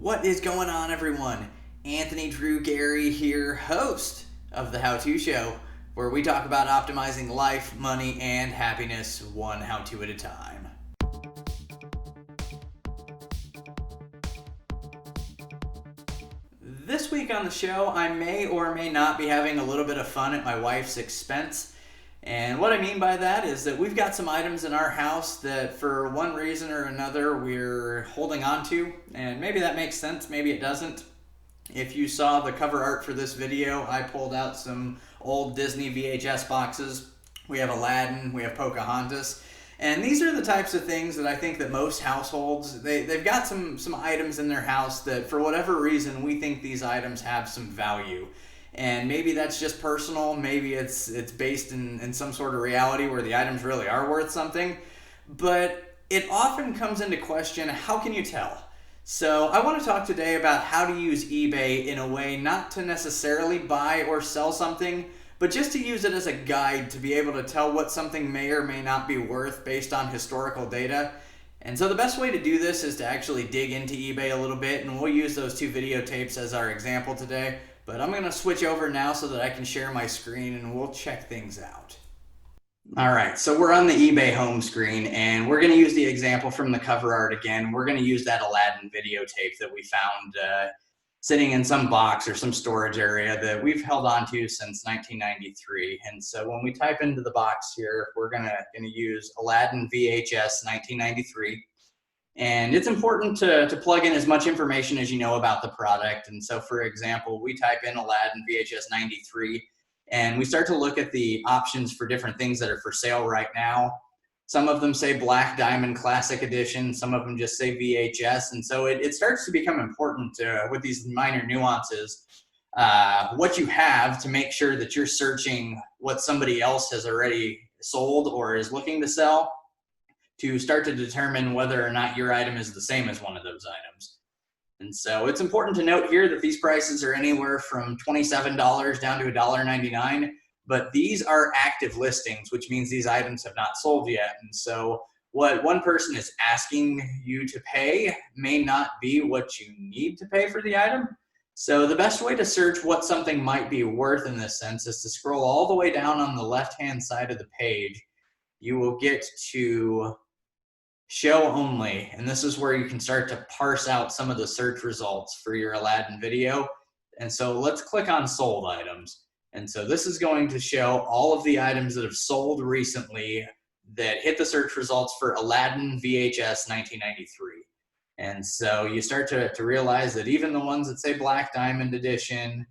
What is going on, everyone? Anthony Drew Gary here, host of The How-To Show, where we talk about optimizing life, money, and happiness one how-to at a time. This week on the show, I may or may not be having a little bit of fun at my wife's expense. And what I mean by that is that we've got some items in our house that for one reason or another we're holding on to, and maybe that makes sense, maybe it doesn't. If you saw the cover art for this video, I pulled out some old Disney VHS boxes. We have Aladdin, we have Pocahontas, and these are the types of things that I think that most households, they've got some items in their house that for whatever reason we think these items have some value. And maybe that's just personal, maybe it's based in some sort of reality where the items really are worth something, but it often comes into question, how can you tell? So I want to talk today about how to use eBay in a way not to necessarily buy or sell something, but just to use it as a guide to be able to tell what something may or may not be worth based on historical data. And so the best way to do this is to actually dig into eBay a little bit, and we'll use those two videotapes as our example today. But I'm going to switch over now so that I can share my screen and we'll check things out. All right, so we're on the eBay home screen and we're going to use the example from the cover art again. We're going to use that Aladdin videotape that we found sitting in some box or some storage area that we've held on to since 1993. And so when we type into the box here, we're going to use Aladdin VHS 1993. And it's important to plug in as much information as you know about the product. And so, for example, we type in Aladdin VHS 93, and we start to look at the options for different things that are for sale right now. Some of them say Black Diamond Classic Edition. Some of them just say VHS. And so it starts to become important with these minor nuances, what you have to make sure that you're searching what somebody else has already sold or is looking to sell, to start to determine whether or not your item is the same as one of those items. And so it's important to note here that these prices are anywhere from $27 down to $1.99, but these are active listings, which means these items have not sold yet. And so what one person is asking you to pay may not be what you need to pay for the item. So the best way to search what something might be worth in this sense is to scroll all the way down on the left-hand side of the page. You will get to show only, and this is where you can start to parse out some of the search results for your Aladdin video. And so let's click on sold items. And so this is going to show all of the items that have sold recently that hit the search results for Aladdin VHS 1993. And so you start to realize that even the ones that say Black Diamond Edition,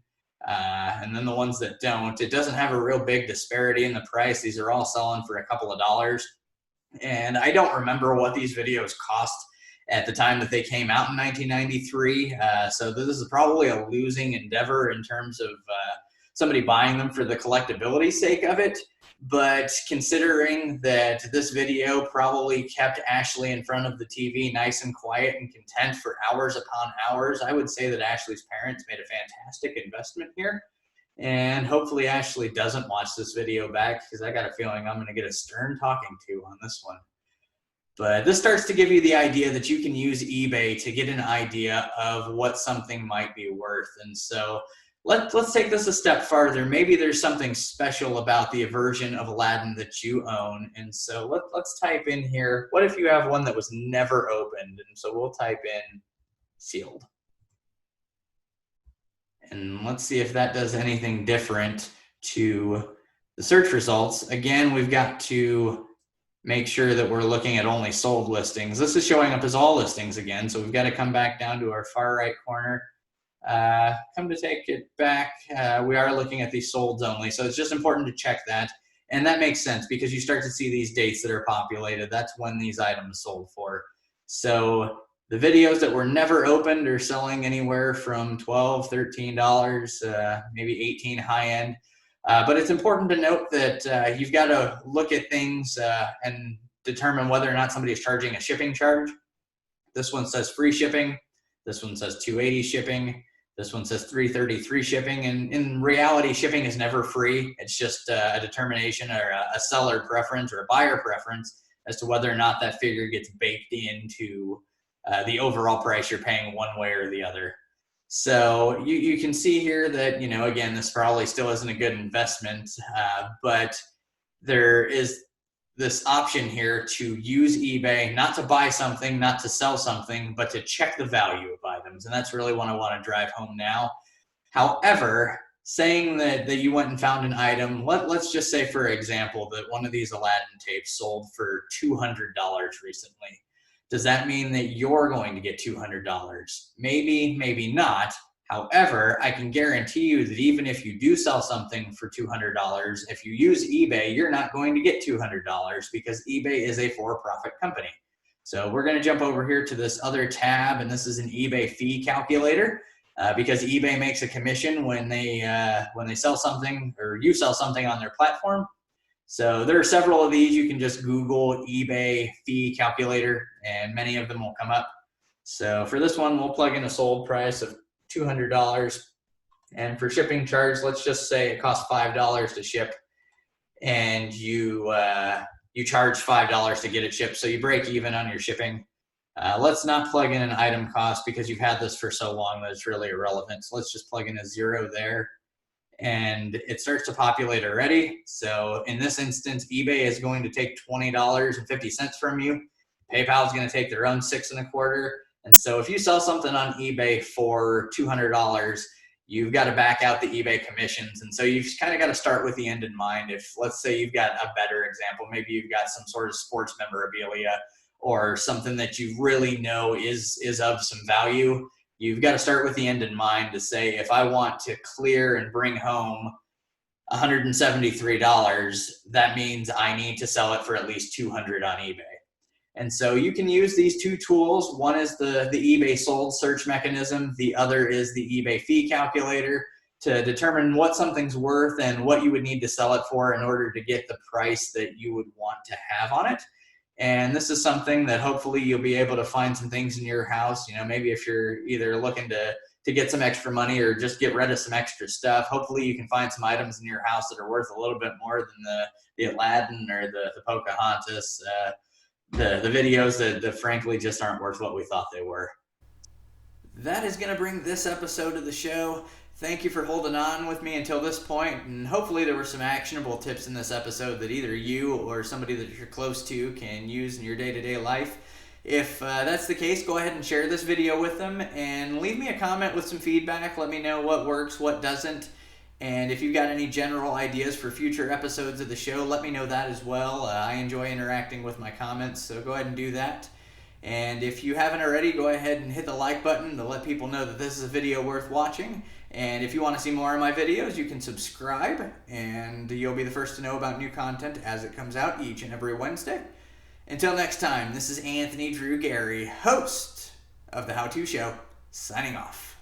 and then the ones that don't, it doesn't have a real big disparity in the price. These are all selling for a couple of dollars. And I don't remember what these videos cost at the time that they came out in 1993. So this is probably a losing endeavor in terms of somebody buying them for the collectability sake of it. But considering that this video probably kept Ashley in front of the TV nice and quiet and content for hours upon hours, I would say that Ashley's parents made a fantastic investment here. And hopefully Ashley doesn't watch this video back, because I got a feeling I'm going to get a stern talking to on this one. But this starts to give you the idea that you can use eBay to get an idea of what something might be worth. And so let's take this a step farther. Maybe there's something special about the version of Aladdin that you own. And so let's type in here, what if you have one that was never opened? And so we'll type in sealed. And let's see if that does anything different to the search results. Again, we've got to make sure that we're looking at only sold listings. This is showing up as all listings again, so we've got to come back down to our far right corner. Come to take it back, we are looking at these solds only, so it's just important to check that. And that makes sense because you start to see these dates that are populated. That's when these items sold for. So the videos that were never opened are selling anywhere from $12, $13, maybe $18 high end. But it's important to note that you've got to look at things and determine whether or not somebody is charging a shipping charge. This one says free shipping. This one says $280 shipping. This one says $333 shipping. And in reality, shipping is never free. It's just a determination or a seller preference or a buyer preference as to whether or not that figure gets baked into the overall price you're paying one way or the other. So you can see here that, again, this probably still isn't a good investment, but there is this option here to use eBay, not to buy something, not to sell something, but to check the value of items. And that's really what I want to drive home now. However, saying that you went and found an item, let's just say, for example, that one of these Aladdin tapes sold for $200 recently. Does that mean that you're going to get $200? Maybe, maybe not. However, I can guarantee you that even if you do sell something for $200, if you use eBay, you're not going to get $200 because eBay is a for-profit company. So we're going to jump over here to this other tab, and this is an eBay fee calculator. Because eBay makes a commission when they sell something or you sell something on their platform. So there are several of these. You can just Google eBay fee calculator and many of them will come up. So for this one, we'll plug in a sold price of $200. And for shipping charge, let's just say it costs $5 to ship and you charge $5 to get it shipped. So you break even on your shipping. Let's not plug in an item cost because you've had this for so long that it's really irrelevant. So let's just plug in a 0 there. And it starts to populate already. So in this instance, eBay is going to take $20.50 from you. PayPal is going to take their own $6.25. And so if you sell something on eBay for $200, you've got to back out the eBay commissions. And so you've kind of got to start with the end in mind. If, let's say, you've got a better example, maybe you've got some sort of sports memorabilia or something that you really know is of some value, you've got to start with the end in mind to say, if I want to clear and bring home $173, that means I need to sell it for at least $200 on eBay. And so you can use these two tools. One is the eBay sold search mechanism. The other is the eBay fee calculator to determine what something's worth and what you would need to sell it for in order to get the price that you would want to have on it. And this is something that hopefully you'll be able to find some things in your house. Maybe if you're either looking to get some extra money or just get rid of some extra stuff, hopefully you can find some items in your house that are worth a little bit more than the Aladdin or the Pocahontas, the videos that frankly just aren't worth what we thought they were. That is going to bring this episode of the show. Thank you for holding on with me until this point, and hopefully there were some actionable tips in this episode that either you or somebody that you're close to can use in your day-to-day life. If that's the case, go ahead and share this video with them and leave me a comment with some feedback. Let me know what works, what doesn't, and if you've got any general ideas for future episodes of the show, let me know that as well. I enjoy interacting with my comments, so go ahead and do that. And if you haven't already, go ahead and hit the like button to let people know that this is a video worth watching. And if you want to see more of my videos, you can subscribe, and you'll be the first to know about new content as it comes out each and every Wednesday. Until next time, this is Anthony Drew Gary, host of The How To Show, signing off.